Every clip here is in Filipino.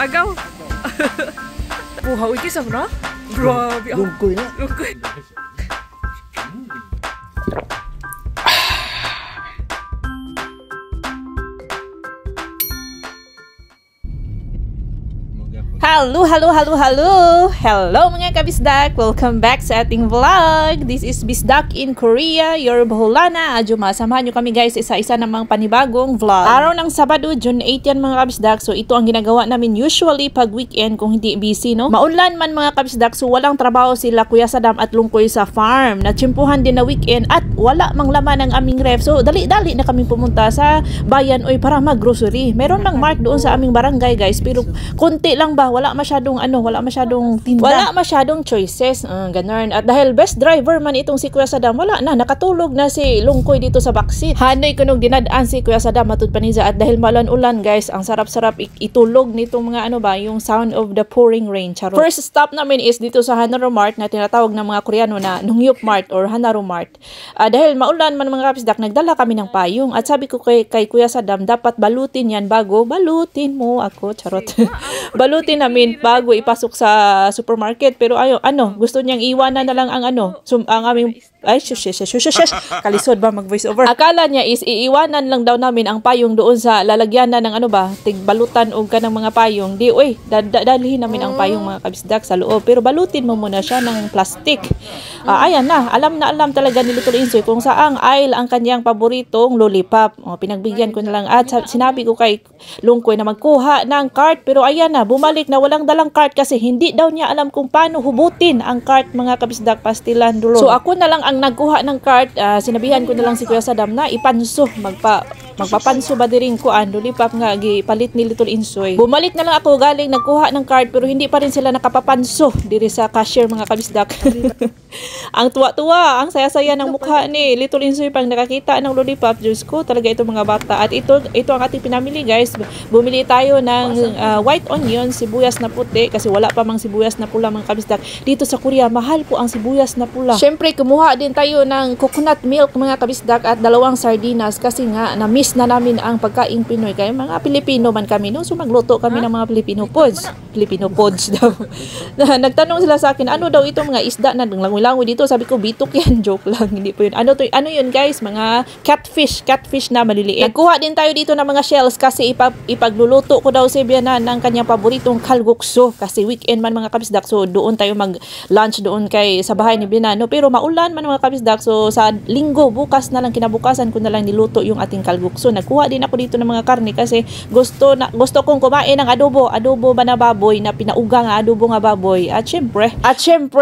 Agaw. Buhaw iki sa na? Grabe. Lungkoy na. Lungkoy. Hello mga kabisdak! Welcome back sa ating vlog! This is Bisdak in Korea, your Baholana. Adyo masamahan nyo kami guys isa-isa namang panibagong vlog. Araw ng Sabado, June 8 yan mga kabisdak. So ito ang ginagawa namin usually pag weekend kung hindi busy, no? Maunlan man mga kabisdak, so walang trabaho sila Kuya Sadam at Lungkoy sa farm. Natsimpuhan din na weekend at wala mang laman ang aming ref. So dali-dali na kami pumunta sa bayan oy para mag-grocery. Meron lang mark doon sa aming barangay guys, pero konti lang ba? Wala masyadong tinda. Wala masyadong choices. Ganun. At dahil best driver man itong si Kuya Sadam, wala na. Nakatulog na si Lungkoy dito sa backseat. Hanoy kunog dinadaan si Kuya Sadam matut paniza. At dahil malan-ulan guys, ang sarap-sarap itulog nitong mga yung sound of the pouring rain. Charot. First stop namin is dito sa Hanaro Mart na tinatawag ng mga Koreano na Nungyup Mart or Hanaro Mart. Dahil maulan man mga kapisdak, nagdala kami ng payong. At sabi ko kay Kuya Sadam, dapat balutin yan bago. Balutin mo ako. Charot. Balutin namin bago ipasok sa supermarket, pero gusto niyang iwanan na lang ang ang aming kalisod ba mag voice over. Akala niya is iiwanan lang daw namin ang payong doon sa lalagyanan ng tigbalutan o kanang mga payong. Di dalhin namin ang payong mga kabisdak sa loob, pero balutin mo muna siya ng plastic. Ayan na alam talaga ni Little Insoy kung saang aisle ang kanyang paboritong lollipop. Pinagbigyan ko na lang at sinabi ko kay Lungkoy na magkuha ng cart, pero ayan na bumalik na walang dalang cart kasi hindi daw niya alam kung paano hubutin ang cart mga kabisdak, pastilan dulo. So ako na lang ang nagkuha ng cart. Sinabihan ko na lang si Kuya Sadam na ipanso magpapanso ba diring kuan lollipop nga gipalit ni Little Insoy. Bumalik na lang ako galing nagkuha ng cart, pero hindi pa rin sila nakapapanso diri sa cashier mga kabisdak. Ang tuwa-tuwa, ang saya-saya ng mukha ni Little Insoy pang nakakita ng lollipop. Diyos ko, talaga ito mga bata. At ito ang ating pinamili guys. Bumili tayo ng white onion, sibuyas na puti kasi wala pa mang sibuyas na pula mga kabisdak. Dito sa Korea, mahal po ang sibuyas na pula. Syempre, kumuha din tayo ng coconut milk mga kabisdak at 2 sardinas kasi nga na-miss na namin ang pagkaing Pinoy. Kaya mga Pilipino man kami, no? So magluto kami ng mga Filipino foods. Filipino foods daw. Nagtanong sila sa akin, ano daw itong mga isda na langoy-langoy dito? Sabi ko, bitok yan. Joke lang. Hindi po yun. Ano yun guys? Mga catfish na maliliit. Nagkuha din tayo dito ng mga shells kasi ipagluluto ko daw si Biana ng kanyang paboritong kalgukso kasi weekend man mga kabisdak. So doon tayo mag-lunch doon sa bahay ni Biana. No? Pero maulan man mga kabisdak. So sa linggo, bukas na lang, kinabukasan ko na lang niluto yung ating kalgukso. Nagkuha din ako dito ng mga karne kasi gusto kong kumain ng adobo ba na baboy na pinauga nga adobo nga baboy. At syempre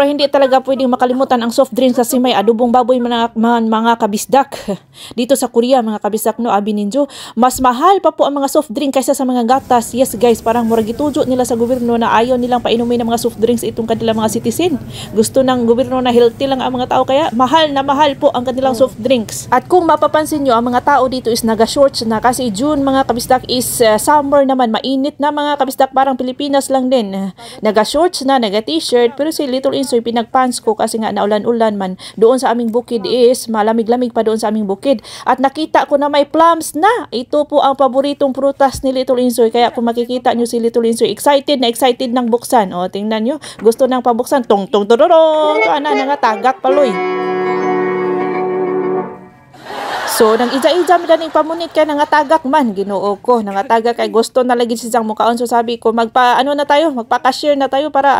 hindi talaga pwedeng makalimutan ang soft drinks kasi may adobong baboy mga kabisdak. Dito sa Korea mga kabisdak, no, abi ninyo, mas mahal pa po ang mga soft drink kaysa sa mga gatas. Yes guys, parang murag gitujo nila sa gobyerno na ayaw nilang painumin ng mga soft drinks itong kanilang mga citizen. Gusto ng gobyerno na healthy lang ang mga tao, kaya mahal na mahal po ang kanilang soft drinks. At kung mapapansin nyo, ang mga tao dito is naga-shorts na kasi June mga kabisdak is summer naman, mainit na mga kabisdak, parang Pilipinas lang din. Naga-shorts na, naga-t-shirt, pero si Little Insoy pinagpants ko kasi nga naulan-ulan man. Doon sa aming bukid is malamig-lamig pa doon sa aming bukid. At nakita ko na may plums na. Ito po ang paboritong prutas ni Little Insoy. Kaya kung makikita nyo si Little Insoy, excited ng buksan. O, tingnan nyo. Gusto nang pabuksan. Tong-tong-tororong. Ana, nangatagak paloy. So, nang ija-ija mi ganing pamunit kay nangatagak man, Ginoo ko, nangatagak kay gusto na lagi siyang mukaon. So sabi ko, magpa-cashier na tayo para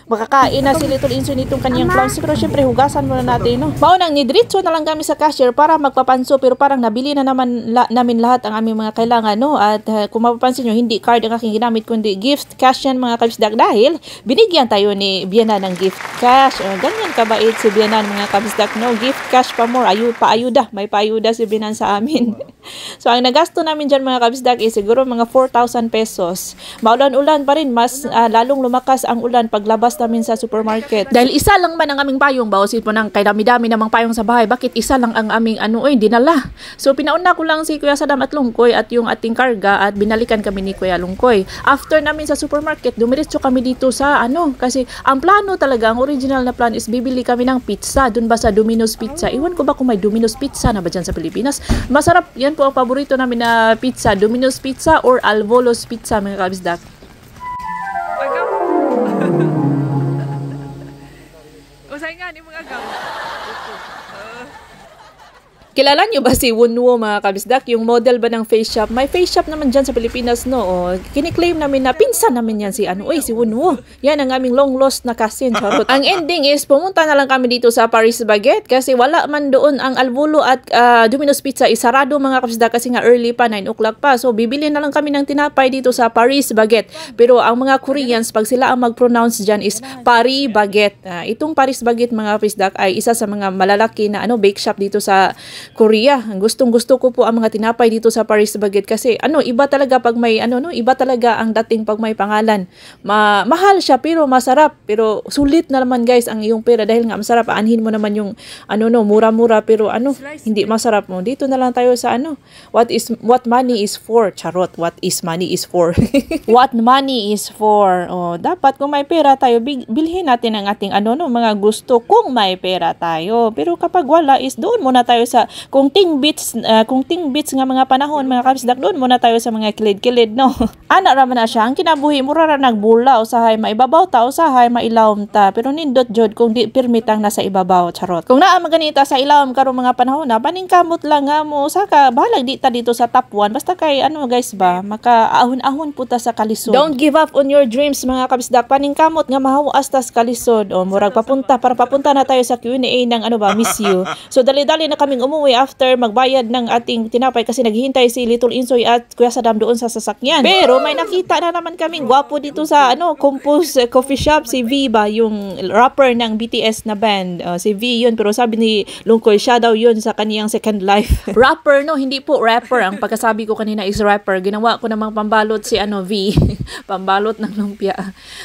makakain na si Little Insoy nitong kanyang plums. Pero syempre hugasan muna natin, no. Mao nang nidritso na lang kami sa cashier para magpapanso, pero parang nabili na namin lahat ang aming mga kailangan, no. At kung mapapansin nyo, hindi card ang aking ginamit kundi gift cash yan mga kabisdak, dahil binigyan tayo ni Biana ng gift cash. Ganyan kabait si Biana mga kabisdak, no. Gift cash pa more, paayuda, may paayuda si Biana sa amin. So ang nagasto namin dyan mga kabisdak is siguro mga 4,000 pesos. Maulan-ulan pa rin, mas lalong lumakas ang ulan paglabas namin sa supermarket. Dahil isa lang man ang aming payong, bawasin po ng kay dami-dami namang payong sa bahay. Bakit isa lang ang aming dinala? So pinauna ko lang si Kuya Sadam at Lungkoy at yung ating karga at binalikan kami ni Kuya Lungkoy. After namin sa supermarket, dumiretso kami dito sa kasi ang plano talaga, ang original na plan is bibili kami ng pizza. Dun ba sa Domino's Pizza? Iwan ko ba kung may Domino's Pizza na ba dyan sa Pilipinas? Masarap, yan po ang paborito namin na pizza. Domino's Pizza or Alvolo's Pizza mga kabisdak. Kilala nyo ba si Wunwo mga kabisdak? Yung model ba ng face shop? May face shop naman dyan sa Pilipinas, no? O, kiniklaim namin na pinsan namin yan si si Wunwo. Yan ang aming long lost na cousin, charot. Ang ending is, pumunta na lang kami dito sa Paris Baguette kasi wala man doon ang Albulo at Domino's Pizza. Isarado mga kabisdak kasi nga early pa, 9 o'clock pa. So, bibili na lang kami ng tinapay dito sa Paris Baguette. Pero ang mga Koreans, pag sila ang mag-pronounce dyan is Paris Baguette. Itong Paris Baguette mga kabisdak ay isa sa mga malalaki na bake shop dito sa Korea. Gustong-gusto ko po ang mga tinapay dito sa Paris Baguette kasi iba talaga pag may iba talaga ang dating pag may pangalan. Mahal siya pero masarap. Pero sulit na naman guys ang iyong pera dahil nga masarap. Aanhin mo naman yung mura-mura pero hindi masarap mo. Dito na lang tayo sa what money is for. Charot, what is money is for. What money is for. Dapat kung may pera tayo, bilhin natin ang ating mga gusto kung may pera tayo. Pero kapag wala is doon muna tayo sa kung ting beats nga mga panahon mga kabisdak, doon muna tayo sa mga kilid-kilid, no. Ana raman na siya ang kinabuhi mura ra nagbula usahay maibabaw ta usahay mailawom ta pero nindot jud kung di permit ang nasa ibabaw, charot. Kung naa maganita sa ilawom karong mga panahon na paningkamot lang nga mo saka bahalag di ta dito sa top 1 basta kay guys ba makaahon-ahon puta sa kalisod. Don't give up on your dreams mga kabisdak, paningkamot nga mahawas ta sa kalisod o murag papunta na tayo sa Q&A ng Miss You. So dali-dali na kaming umuwi after magbayad ng ating tinapay kasi naghihintay si Little Insoy at Kuya Saddam doon sa sasakyan. Pero may nakita na naman kaming gwapo dito sa Compose Coffee Shop, si V ba, yung rapper ng BTS na band. Si V yun, pero sabi ni Lungkoy, siya daw yun sa kaniyang second life. Rapper, no? Hindi po rapper. Ang pagkasabi ko kanina is rapper. Ginawa ko namang pambalot si V. Pambalot ng lumpia.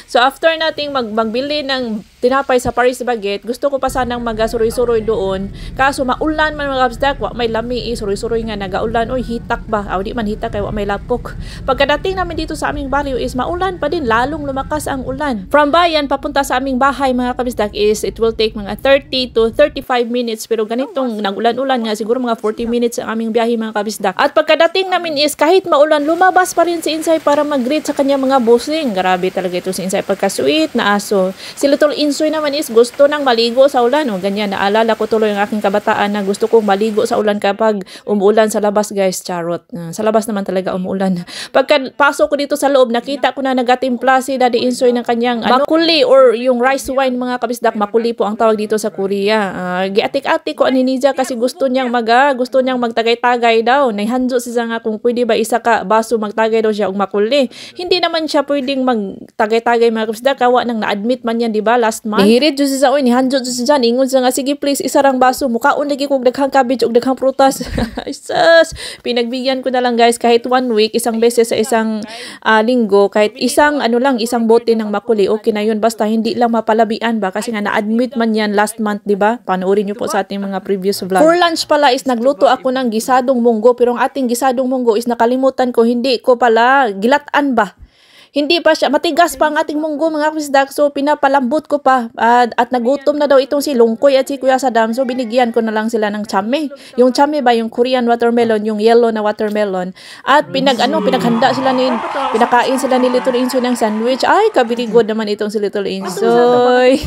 So after nating magbili ng tinapay sa Paris Baguette, gusto ko pa sanang magasuroy-suroy doon. Kaso maulan man mga kabisdak, may lami suroy-suroy nga nagaulan. Oy, hitak ba? Di man hitak kay may lapok. Pagkadating namin dito sa aming barrio is maulan pa din, lalong lumakas ang ulan. From bayan papunta sa aming bahay mga kabisdak is it will take mga 30 to 35 minutes pero ganitong nagulan-ulan nga siguro mga 40 minutes ang aming biyahe mga kabisdak. At pagkadating namin is kahit maulan, lumabas pa rin si Insay para mag-greet sa kanya mga bossing. Grabe talaga ito si Insay, pagka-sweet na aso. Si Little Insoy naman is gusto nang maligo sa ulan. Ganyan, naalala ko tuloy ang aking kabataan na gusto kong maligo sa ulan kapag umuulan sa labas guys, charot. Sa labas naman talaga umuulan. Pagkapasok ko dito sa loob, nakita ko na nagatimpla si Daddy Insoy ng kanyang makuli or yung rice wine mga kabisdak. Makuli po ang tawag dito sa Korea. Giatik-atik ko ani Ninja kasi gusto niyang magtagay-tagay daw. Naihandyo siya nga kung pwede ba isa ka baso magtagay daw siya og makuli. Hindi naman siya pwedeng magtagay-tagay mga kabisdak. Kawa nang na-admit man yan, di ba, last month. Nihirit dyan siya, nihandyo dyan siya. Ingon siya nga, sige please, isarang baso. Mukaon lagi kong daghang cabbage o daghang prutas. Sus! Pinagbigyan ko na lang guys, kahit 1 week, isang beses sa isang linggo, kahit isang bote ng makuli, okay na yun. Basta hindi lang mapalabian ba? Kasi nga na-admit man yan last month, di ba? Panoorin nyo po sa ating mga previous vlog. For lunch pala is nagluto ako ng gisadong munggo, pero ang ating gisadong munggo is nakalimutan ko, hindi ko pala gilataan ba? Hindi pa siya, matigas pa ang ating munggo mga kabisdak, so pinapalambot ko pa at nagutom na daw itong si Lungkoy at si Kuya Saddam, so binigyan ko na lang sila ng chame. Yung chame ba, yung Korean watermelon, yung yellow na watermelon, at pinaghanda sila pinakain sila ni Little Insoy ng sandwich. Ay, kabirigod naman itong si Little Insoy.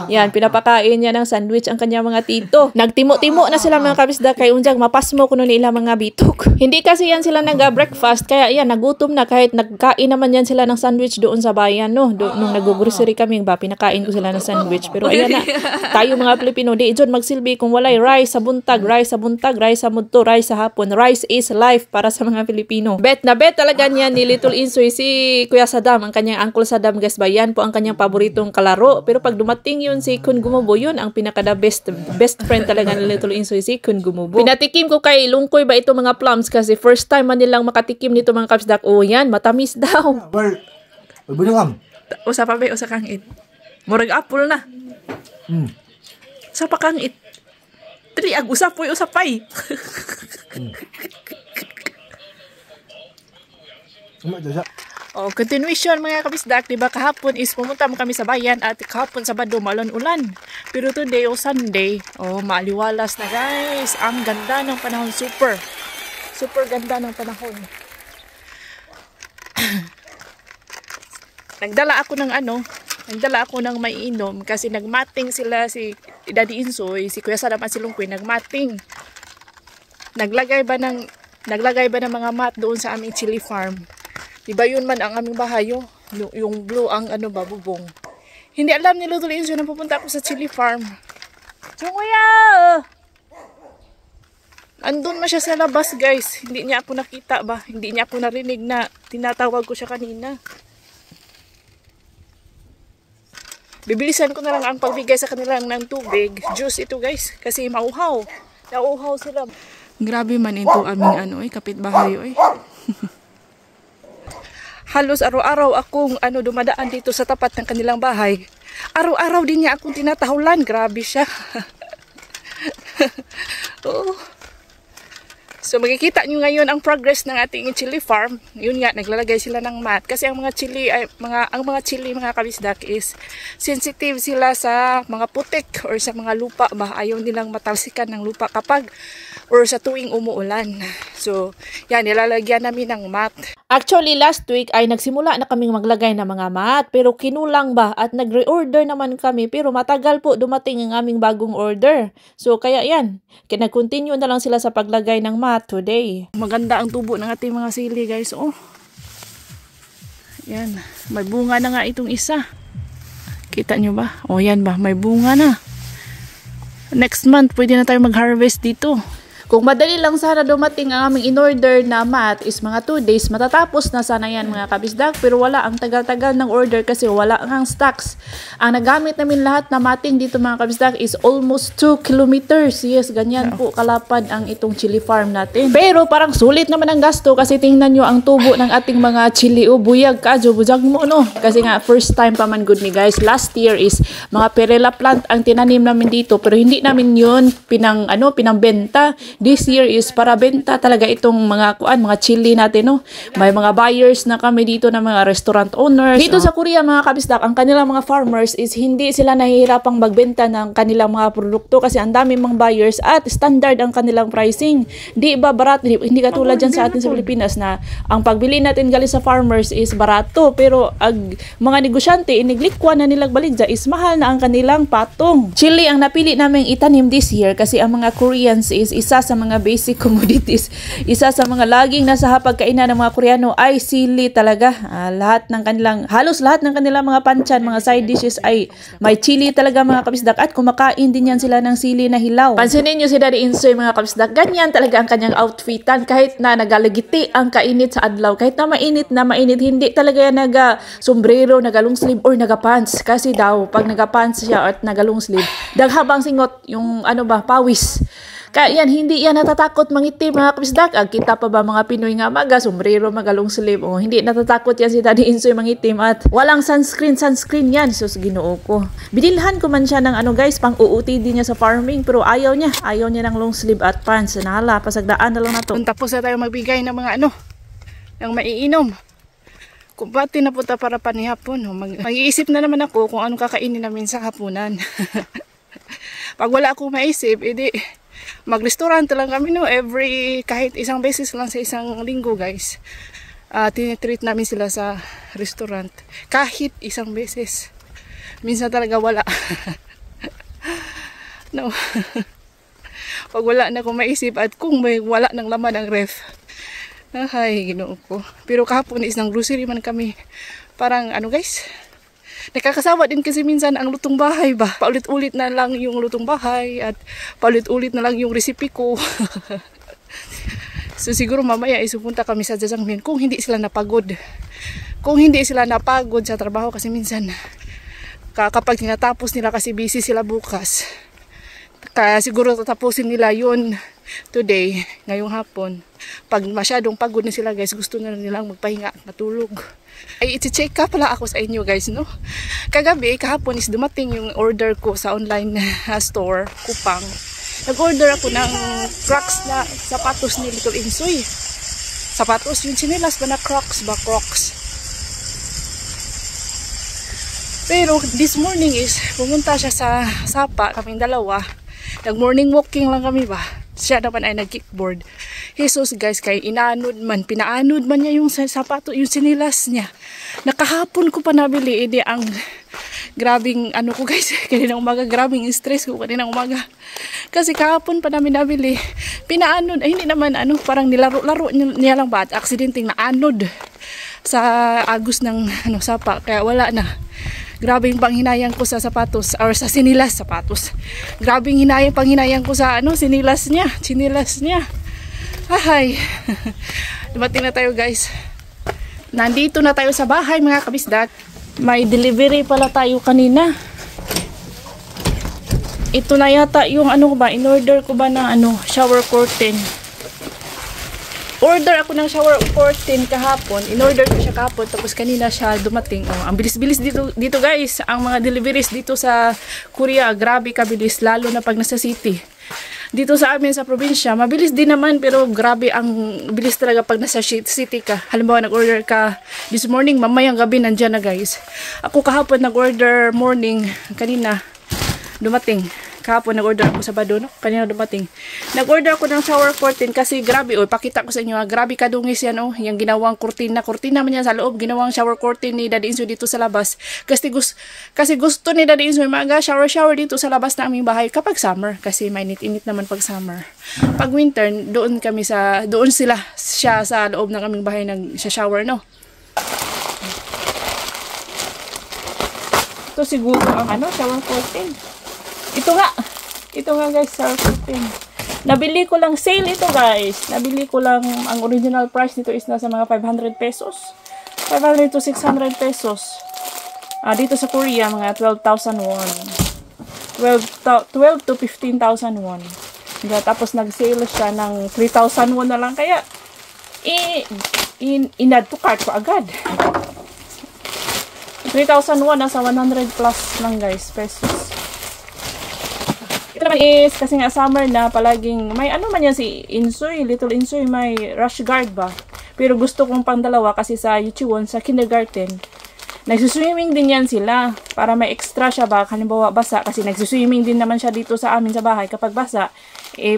Yan, pinapakain niya ng sandwich ang kanya mga tito. Nagtimo-timo na sila mga kabisdak, kay unjang mapasmo ko nila mga bitok. Hindi kasi yan sila nag-breakfast, kaya yan, nagutom na kahit nagkain naman yan sila ng sandwich doon sa bayan, no? Nung nag-grocery kami, pinakain ko sila ng sandwich. Pero ayan na, tayo mga Pilipino, di dyan magsilbi kung walay rice sa buntag, rice sa mudto, rice sa hapon. Rice is life para sa mga Pilipino. Bet na bet talaga niya ni Little Insoy si Kuya Saddam, ang kanyang Uncle Saddam, guys ba? Yan po ang kanyang paboritong kalaro. Pero pag dumating yun si Kun Gumubo, yun ang pinaka-the best friend talaga ni Little Insoy, si Kun Gumubo. Pinatikim ko kay Lungkoy ba ito mga plums kasi first time man nilang makatikim nito mga kabisdak. Oh yan, matamis daw. Berbunuang. Usa pa ba? Usa kang it. Murag apple na. Usa pa kang it. Dili, usapay. Continuation mga kabisdak, diba kahapon is pumunta mo kami sa bayan at kahapon Sabado malon-ulan. Pero today o Sunday, maaliwalas na guys. Ang ganda ng panahon, super ganda ng panahon. Nagdala ako ng maiinom kasi nagmating sila si Daddy Insoy, si Kuya Saddam at si Lungkoy, nagmating. naglagay ba ng mga mat doon sa aming chili farm. Diba yun man ang aming bahay, yung blue ang bubong. Hindi alam ni Lolo Inso na pupunta ako sa chili farm. So kuya! Andun man siya sa labas guys. Hindi niya ako nakita ba? Hindi niya ako narinig na tinatawag ko siya kanina. Bibilisan ko na lang ang pagbigay sa kanila ng tubig. Juice ito guys. Kasi mauhaw. Nauhaw sila. Grabe man ito aming kapitbahay. Halos araw-araw akong dumadaan dito sa tapat ng kanilang bahay. Araw-araw din niya akong tinatahulan. Grabe siya. Oh. So makikita nyo ngayon ang progress ng ating chili farm. Yun nga, naglalagay sila ng mat. Kasi ang mga chili mga kabisdak is sensitive sila sa mga putik or sa mga lupa ba. Ayaw nilang matalsikan ng lupa kapag or sa tuwing umuulan. So, yan, nilalagyan namin ng mat. Actually, last week ay nagsimula na kaming maglagay ng mga mat, pero kinulang ba at nag-reorder naman kami, pero matagal po dumating ang aming bagong order. So, kaya yan, nag-continue na lang sila sa paglagay ng mat today. Maganda ang tubo ng ating mga sili guys. Oh. Yan, may bunga na nga itong isa. Kita nyo ba? Oh, yan ba, may bunga na. Next month, pwede na tayo mag-harvest dito. Kung madali lang sana dumating ang aming in-order na mat is mga 2 days, matatapos na sana yan mga kabisdak. Pero wala, ang tagal-tagal ng order kasi wala ang stocks. Ang nagamit namin lahat na mating dito mga kabisdak is almost 2 kilometers. Yes, ganyan po kalapad ang itong chili farm natin. Pero parang sulit naman ang gasto kasi tingnan nyo ang tubo ng ating mga chili. O buyag ka, bujag mo no. Kasi nga first time pa man good ni guys. Last year is mga perela plant ang tinanim namin dito. Pero hindi namin yun pinangbenta. This year is para benta talaga itong mga chili natin, no. May mga buyers na kami dito na mga restaurant owners. Dito sa Korea mga kabisdak, ang kanilang mga farmers is hindi sila nahihirapang magbenta ng kanilang mga produkto kasi ang dami mga buyers at standard ang kanilang pricing. Di ba barat, hindi katulad dyan sa atin sa Pilipinas na ang pagbili natin galing sa farmers is barato, pero ang mga negosyante iniglikwa na nilang baligya is mahal na ang kanilang patong. Chili ang napili naming itanim this year kasi ang mga Koreans is isa sa mga basic commodities. Isa sa mga laging nasa hapagkainan ng mga Koreano ay sili talaga. Halos lahat ng kanilang mga panchan, mga side dishes ay may chili talaga mga kabisdak at kumakain din yan sila ng sili na hilaw. Pansinin nyo si Daddy Insoy mga kabisdak, ganyan talaga ang kanyang outfitan kahit na nagalagiti ang kainit sa adlaw. Kahit na mainit, hindi talaga yan naga-sombrero, naga-long sleeve or naga-pants. Kasi daw, pag naga-pants siya at naga-long sleeve, daghabang singot yung pawis. Kaya yan, hindi yan natatakot mangitim mga kabisdak. Kita pa ba mga Pinoy nga sombrero, magalong sleeve. Hindi natatakot yan si Daddy Insoy mangitim at walang sunscreen yan. Sus, Ginoo ko. Binilhan ko man siya ng guys, pang UOTD niya sa farming, pero ayaw niya ng long sleeve at pants. Nahala, pasagdaan na lang na to. Tapos na tayo magbigay ng mga ng maiinom. Kung pati na punta para panihapon, mag-iisip na naman ako kung anong kakainin namin sa hapunan. Pag wala akong maisip, edi mag-restaurant lang kami kahit isang beses lang sa isang linggo guys. Tinitreat namin sila sa restaurant kahit isang beses. Minsan talaga wala. No. Pag wala na akong maisip at kung may wala ng laman ang ref, ay Ginoo ko. Pero kahapon is ng grocery man kami. Parang guys, nakakasawa din kasi minsan ang lutong bahay ba. Paulit-ulit na lang yung lutong bahay at paulit-ulit na lang yung recipe ko. So siguro mamaya isupunta kami sa Jajangmyeon kung hindi sila napagod. Kung hindi sila napagod sa trabaho kasi minsan kapag tinatapos nila kasi busy sila bukas. Kaya siguro tatapusin nila yun today, ngayong hapon. Pag masyadong pagod na sila guys, gusto na nilang magpahinga at matulog. Ay, iti-check ka pala ako sa inyo guys, no? Kahapon is dumating yung order ko sa online store, Kupang. Nag-order ako ng Crocs na sapatos ni Little Insoy. Sapatos, yung chinelas ba na Crocs. Pero this morning is pumunta siya sa Sapa, kaming dalawa. Nag-morning walking lang kami ba. Siya naman ay nag-kickboard. Jesus guys, kay pinaanod man niya yung sapato, yung sinilas niya. Nakahapon ko pa nabili, ang Grabing ano ko guys, kaninang umaga, grabing stress ko kaninang umaga. Kasi kahapon pa namin nabili. Pinaanod, ay hindi naman ano, parang nilaro-laro niya lang ba at aksidenteng naanod sa agos ng ano, sapa. Kaya wala na. Grabing panghinayang ko sa sapatos or sa sinilas sapatos. Grabing panghinayang ko sa ano, sinilas niya. Ay. Dumating na tayo guys. Nandito na tayo sa bahay mga kabisdak. May delivery pala tayo kanina. Ito na yata yung ano ko ba, in-order ko ba ng ano, shower curtain. Order ako ng shower curtain kahapon. In-order ko siya kahapon tapos kanina siya dumating. Oh, ang bilis-bilis dito guys. Ang mga deliveries dito sa Korea, grabe kabilis lalo na pag nasa city. Dito sa amin sa probinsya, mabilis din naman pero grabe ang bilis talaga pag nasa city ka. Halimbawa nag-order ka this morning, mamayang gabi nandiyan na guys. Ako kahapon nag-order morning, kanina dumating. Kahapon nag-order ako sa Sabado, no? Kanina dumating. Nag-order ako ng shower curtain kasi grabe, pakita ko sa inyo, grabe kadungis yan, yung ginawang kurtina man yan sa loob, ginawang shower curtain ni Daddy Insoy dito sa labas. Kasi gusto ni Daddy Insoy maga shower dito sa labas na aming bahay kapag summer, kasi mainit-init naman pag summer. Pag winter, doon siya sa loob ng aming bahay shower, no? Ito siguro ang ano, shower curtain. Ito nga guys, shower curtain. Nabili ko lang, sale ito guys. Nabili ko lang, ang original price nito is nasa mga 500 pesos. 500 to 600 pesos. Dito sa Korea, mga 12,000 won. 12 to 15,000 won. Tapos nag-sale siya ng 3,000 won na lang. Kaya, in-add to cart ko agad. 3,000 won, nasa 100 plus lang guys, pesos. Ito naman is, kasi nga summer na, palaging, may ano man yan si Insoy, Little Insoy, may rash guard ba? Pero gusto kong pang dalawa kasi sa Yuchiwon, sa kindergarten, nagsuswimming din yan sila, para may extra siya ba, halimbawa basa, kasi nagsuswimming din naman siya dito sa amin sa bahay, kapag basa,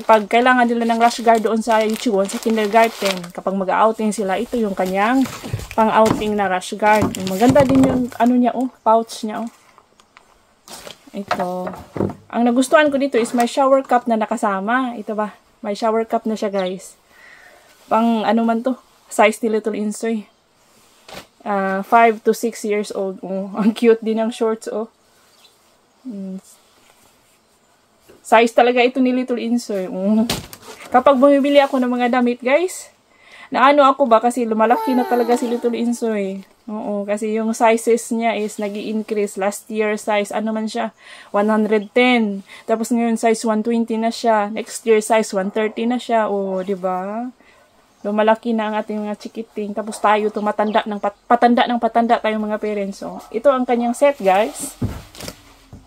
pag kailangan nila ng rash guard doon sa Yuchiwon, sa kindergarten, kapag mag-outing sila, ito yung kanyang pang-outing na rash guard. Maganda din yung, ano niya, pouch niya, Ito. Ang nagustuhan ko dito is may shower cup na nakasama. Ito ba? May shower cup na siya guys. Pang ano man to? Size ni Little Insoy. 5 to 6 years old. Ang cute din ng shorts Size talaga ito ni Little Insoy. Kapag bumibili ako ng mga damit guys, naano ako ba kasi lumalaki na talaga si Little Insoy. Oo, kasi yung sizes niya is nag-i-increase. Last year size, ano man siya, 110. Tapos ngayon size 120 na siya. Next year size 130 na siya. di ba? Lumalaki na ang ating mga chikiting. Tapos tayo tumatanda ng patanda tayong mga parents. Ito ang kanyang set, guys.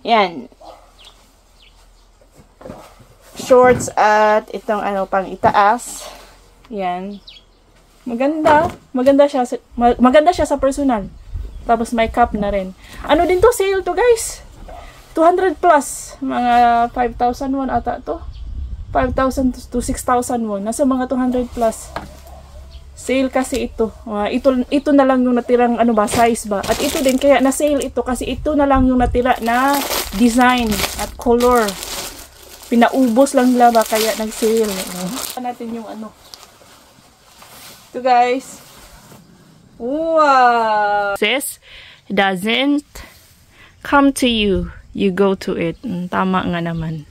Yan. Shorts at itong pang itaas. Yan. Maganda siya sa personal. Tapos may cup na rin. Ano din to, sale to guys. 200 plus, mga 5,000 won ata to. 5,000 to 6,000 won. Nasa mga 200 plus. Sale kasi ito. Ito na lang yung natirang size ba. At ito din kaya na sale ito kasi ito na lang yung natira na design at color. Pinaubos lang nila ba kaya nag-sale. Natin yung ito guys. Wow. Says doesn't come to you, you go to it. Tama nga naman.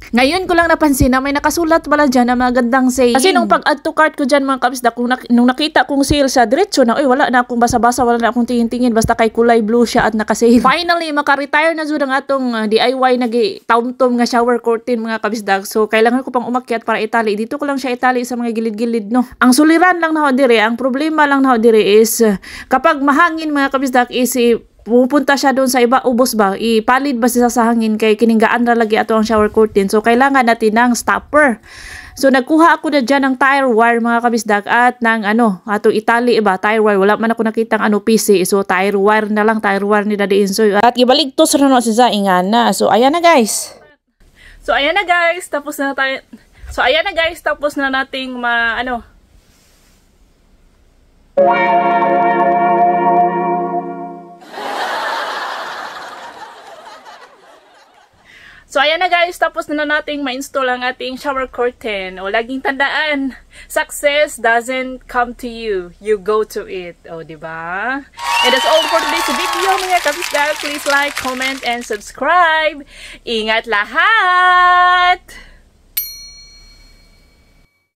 Ngayon ko lang napansin na may nakasulat pala dyan na magandang saying. Kasi nung pag-add to cart ko dyan mga kabisdak, nung nakita kong sale sa diretso na, wala na akong basa-basa, wala na akong tingin-tingin, basta kay kulay blue siya at naka-sale. Finally, maka-retire na dyan ang atong DIY nag-taum-tom nga shower curtain mga kabisdak. So, kailangan ko pang umakyat para itali. Dito ko lang siya itali sa mga gilid-gilid, no. Ang suliran lang na ho dire, ang problema lang na ho dire is, kapag mahangin mga kabisdak is, pupunta siya doon sa iba, ubos ba? Ipalid ba siya sa hangin kay kininggaan na lagi ato ang shower curtain. So, kailangan natin ng stopper. So, nagkuha ako na dyan ng tire wire mga kabisdak at ng ato itali iba, tire wire. Wala man ako nakitang PC. So, tire wire na lang, tire wire ni Daddy Insoy. At ibaligtos rin no siya ingan na. So, ayan na guys. Tapos na tayo. So, ayan na guys. Tapos na nating So, ayan na guys, tapos na nating ma-install ang ating shower curtain. O, laging tandaan, success doesn't come to you. You go to it. O, diba? And that's all for today's video, mga kabisdak. Please like, comment, and subscribe. Ingat lahat!